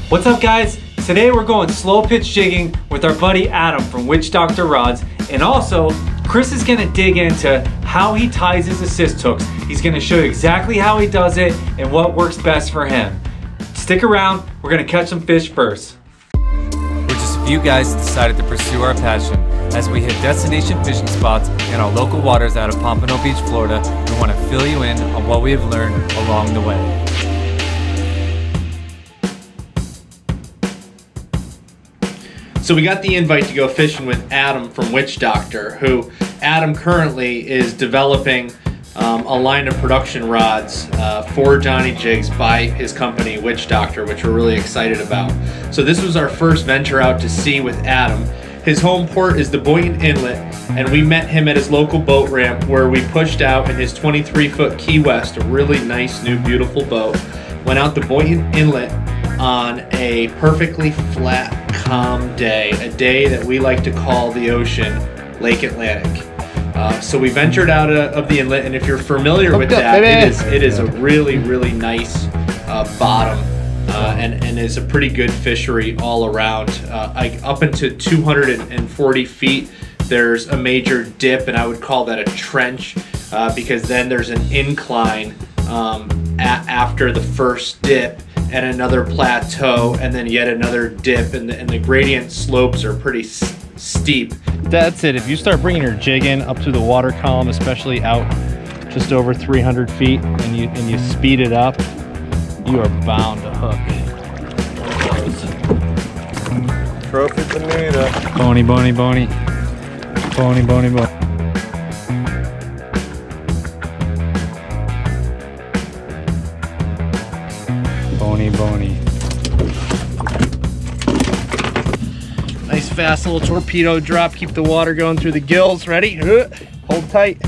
What's up, guys? Today we're going slow pitch jigging with our buddy Adam from Witch Doctor Rods, and also Chris is gonna dig into how he ties his assist hooks. He's gonna show you exactly how he does it and what works best for him. Stick around, we're gonna catch some fish first. We're just a few guys that decided to pursue our passion. As we hit destination fishing spots in our local waters out of Boynton Beach, Florida, we want to fill you in on what we have learned along the way. So we got the invite to go fishing with Adam from Witch Doctor, who Adam currently is developing a line of production rods for Johnny Jigs by his company Witch Doctor, which we're really excited about. So this was our first venture out to sea with Adam. His home port is the Boynton Inlet, and we met him at his local boat ramp where we pushed out in his 23-foot Key West, a really nice, new, beautiful boat. Went out to Boynton Inlet on a perfectly flat, calm day, a day that we like to call the ocean Lake Atlantic. So we ventured out of the inlet, and if you're familiar with that, it is a really, really nice bottom, and is a pretty good fishery all around. Up into 240 feet, there's a major dip, and I would call that a trench, because then there's an incline after the first dip, and another plateau, and then yet another dip, and the gradient slopes are pretty steep. That's it. If you start bringing your jig in up to the water column, especially out just over 300 feet, and you speed it up, you are bound to hook. Trophy bonita. Bony, bony, bony. Bony, bony, bony. Bony, bony. Nice fast little torpedo drop. Keep the water going through the gills. Ready? Hold tight.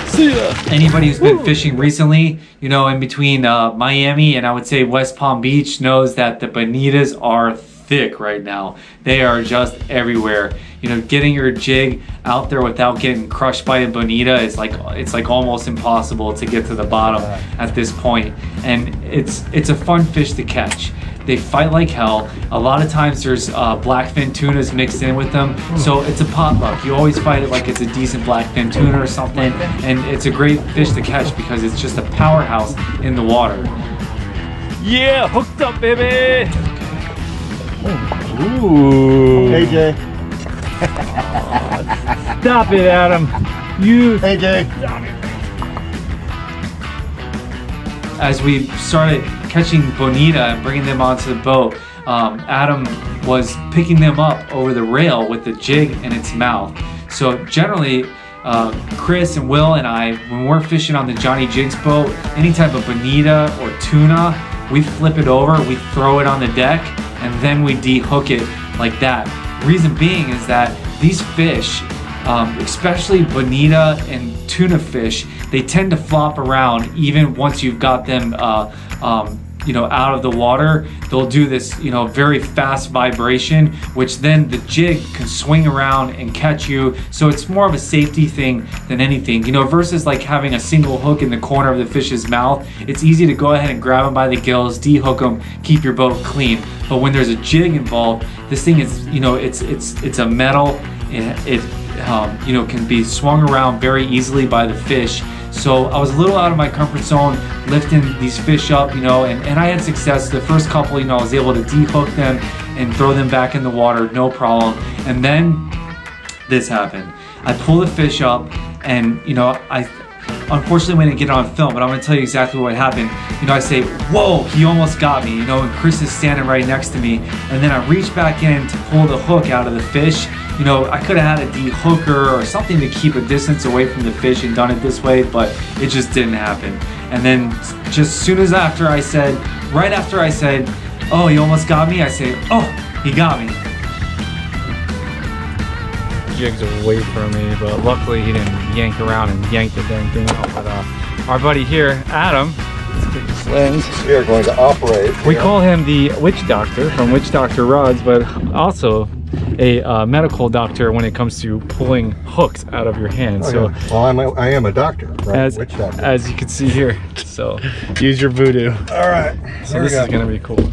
See ya. Anybody who's been fishing recently, you know, in between Miami and I would say West Palm Beach knows that the bonitas are thick right now. They are just everywhere. You know, getting your jig out there without getting crushed by a bonita is like, it's like almost impossible to get to the bottom at this point. And it's a fun fish to catch. They fight like hell. A lot of times there's blackfin tunas mixed in with them, so it's a potluck. You always fight it like it's a decent blackfin tuna or something, and it's a great fish to catch because it's just a powerhouse in the water. Yeah, hooked up, baby. Ooh. Hey, Jay. Stop it, Adam. You. Hey, Jay. As we started catching bonita and bringing them onto the boat, Adam was picking them up over the rail with the jig in its mouth. So generally, Chris and Will and I, when we're fishing on the Johnny Jigs boat, any type of bonita or tuna, we flip it over, we throw it on the deck, and then we de-hook it like that. Reason being is that these fish, especially bonita and tuna fish, they tend to flop around even once you've got them you know, out of the water. They'll do this, you know, very fast vibration, which then the jig can swing around and catch you. So it's more of a safety thing than anything, you know, versus like having a single hook in the corner of the fish's mouth. It's easy to go ahead and grab them by the gills, de-hook them, keep your boat clean. But when there's a jig involved, this thing is, you know, it's a metal, and it you know, can be swung around very easily by the fish. So I was a little out of my comfort zone lifting these fish up, you know, and I had success. The first couple, you know, I was able to de-hook them and throw them back in the water, no problem. And then this happened. I pull the fish up, and, you know, unfortunately we didn't get it on film, but I'm gonna tell you exactly what happened. You know, I say, whoa, he almost got me, you know, and Chris is standing right next to me. And then I reach back in to pull the hook out of the fish. You know, I could have had a de-hooker or something to keep a distance away from the fish and done it this way, but it just didn't happen. And then just soon as after I said, right after I said, oh, he almost got me, I say, oh, he got me. Jig's away from me, but luckily he didn't yank around and yank the dang thing out. But our buddy here, Adam, we are going to operate. We call him the Witch Doctor from Witch Doctor Rods, but also a medical doctor when it comes to pulling hooks out of your hand. So, yeah. Well, I am a doctor, right? Witch doctor. As you can see here. So use your voodoo. All right. So this is gonna be cool.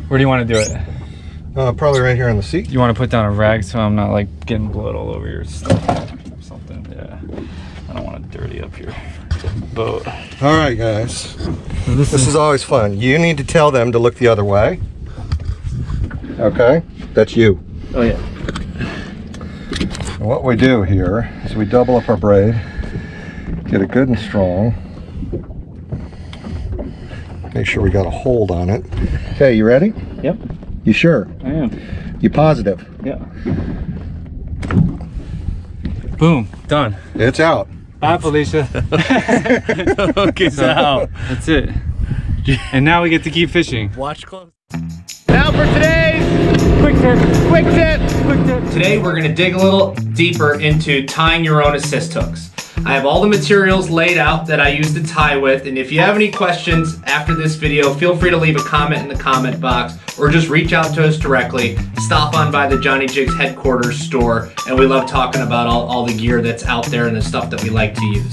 Where do you want to do it? Probably right here on the seat. You want to put down a rag so I'm not like getting blood all over your stuff or something. Yeah. I don't want to dirty up your boat. All right, guys. This is always fun. You need to tell them to look the other way. Okay? That's you. Oh, yeah. And what we do here is we double up our braid, get it good and strong. Make sure we got a hold on it. Okay, you ready? Yep. You sure? I am. You positive? Yeah. Boom. Done. It's out. Bye, Felicia. Okay, so out. That's it. And now we get to keep fishing. Watch close. Now for today's Quick tip. quick tip. Quick tip. Today we're gonna dig a little deeper into tying your own assist hooks. I have all the materials laid out that I use to tie with, and if you have any questions after this video, feel free to leave a comment in the comment box or just reach out to us directly. Stop on by the Johnny Jigs headquarters store, and we love talking about all the gear that's out there and the stuff that we like to use.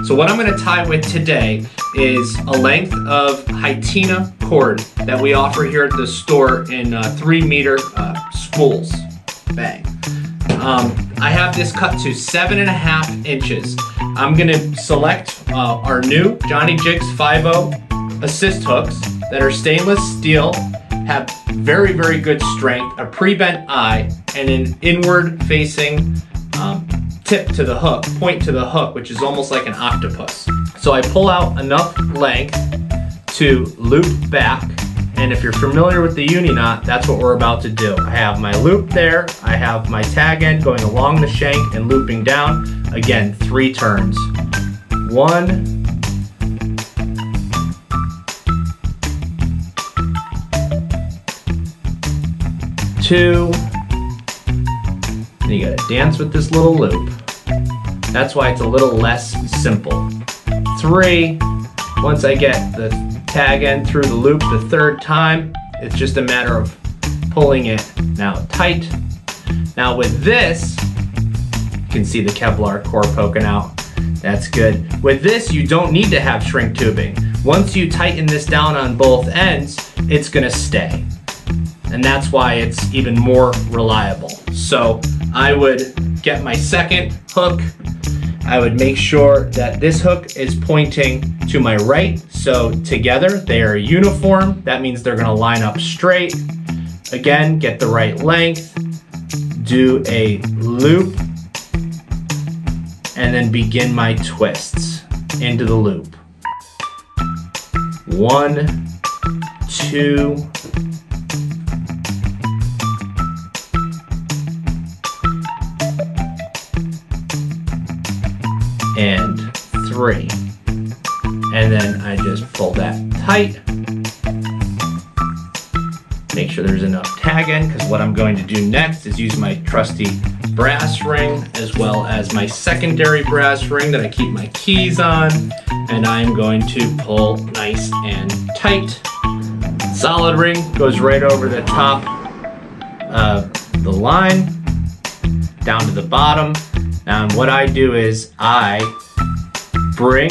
So what I'm gonna tie with today is a length of Hytina cord that we offer here at the store in 3-meter spools. Bang. I have this cut to 7.5 inches. I'm gonna select our new Johnny Jigs 5.0 assist hooks that are stainless steel, have very, very good strength, a pre-bent eye, and an inward facing tip to the hook, point to the hook, which is almost like an octopus. So I pull out enough length to loop back, and if you're familiar with the uni knot, that's what we're about to do. I have my loop there, I have my tag end going along the shank and looping down. Again, 3 turns. 1, 2, and you gotta dance with this little loop. That's why it's a little less simple. 3, once I get the tag end through the loop the 3rd time, it's just a matter of pulling it now tight. Now with this, you can see the Kevlar core poking out. That's good. With this, you don't need to have shrink tubing. Once you tighten this down on both ends, it's gonna stay. And that's why it's even more reliable. So I would get my second hook. I would make sure that this hook is pointing to my right. So together they are uniform. That means they're gonna line up straight. Again, get the right length, do a loop, and then begin my twists into the loop. 1, 2, and 3. And then I just pull that tight. Make sure there's enough tag end, because what I'm going to do next is use my trusty brass ring as well as my secondary brass ring that I keep my keys on. And I'm going to pull nice and tight. Solid ring goes right over the top of the line, down to the bottom. Now what I do is I bring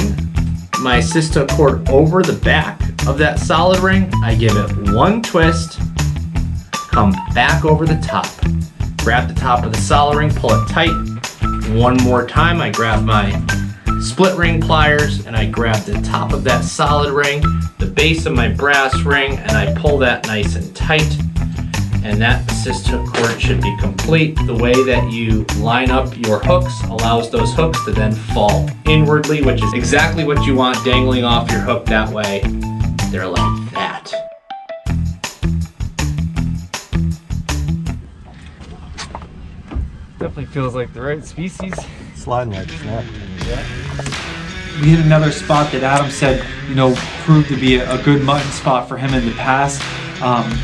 my assist hook cord over the back of that solid ring. I give it 1 twist, come back over the top, grab the top of the solid ring, pull it tight. 1 more time, I grab my split ring pliers and I grab the top of that solid ring, the base of my brass ring, and I pull that nice and tight. And that assist hook cord should be complete. The way that you line up your hooks allows those hooks to then fall inwardly, which is exactly what you want dangling off your hook. That way, they're like that. Definitely feels like the right species. Sliding like snap. We hit another spot that Adam said, you know, proved to be a good mutton spot for him in the past.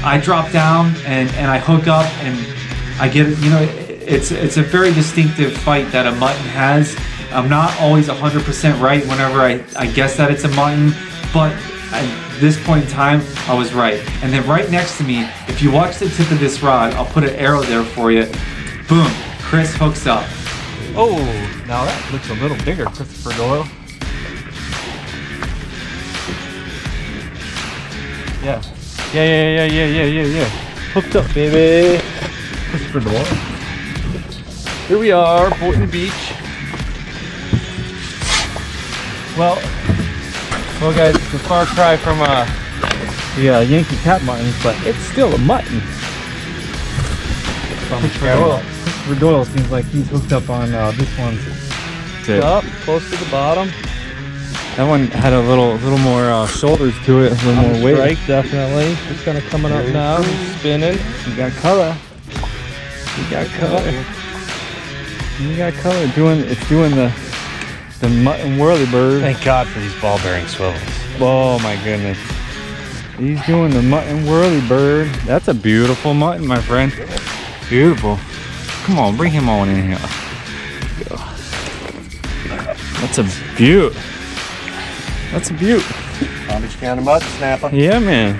I drop down and I hook up and I get it. You know, it's a very distinctive fight that a mutton has. I'm not always 100% right whenever I guess that it's a mutton, but at this point in time, I was right. And then right next to me, if you watch the tip of this rod, I'll put an arrow there for you. Boom, Chris hooks up. Oh, now that looks a little bigger, Christopher Doyle. Yeah. Yeah. Hooked up, baby. Push for the water. Here we are, Boynton Beach. Well, guys, it's a far cry from the Yankee cat muttons, but it's still a mutton. Christopher Doyle seems like he's hooked up on this one's up close to the bottom. That one had a little more shoulders to it, a little more weight. Strike, definitely. Just kind of coming up now, spinning. You got color. You got color. It's doing the mutton whirly bird. Thank God for these ball bearing swivels. Oh my goodness. He's doing the mutton whirly bird. That's a beautiful mutton, my friend. Beautiful. Come on, bring him on in here. Go. That's a beaut. That's a beaut. Palm Beach County mutton snapper. Yeah, man.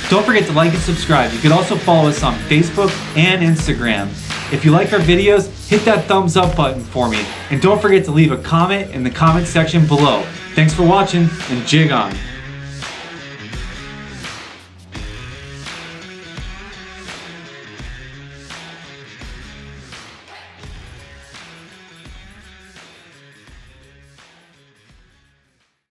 Don't forget to like and subscribe. You can also follow us on Facebook and Instagram. If you like our videos, hit that thumbs up button for me. And don't forget to leave a comment in the comment section below. Thanks for watching, and jig on.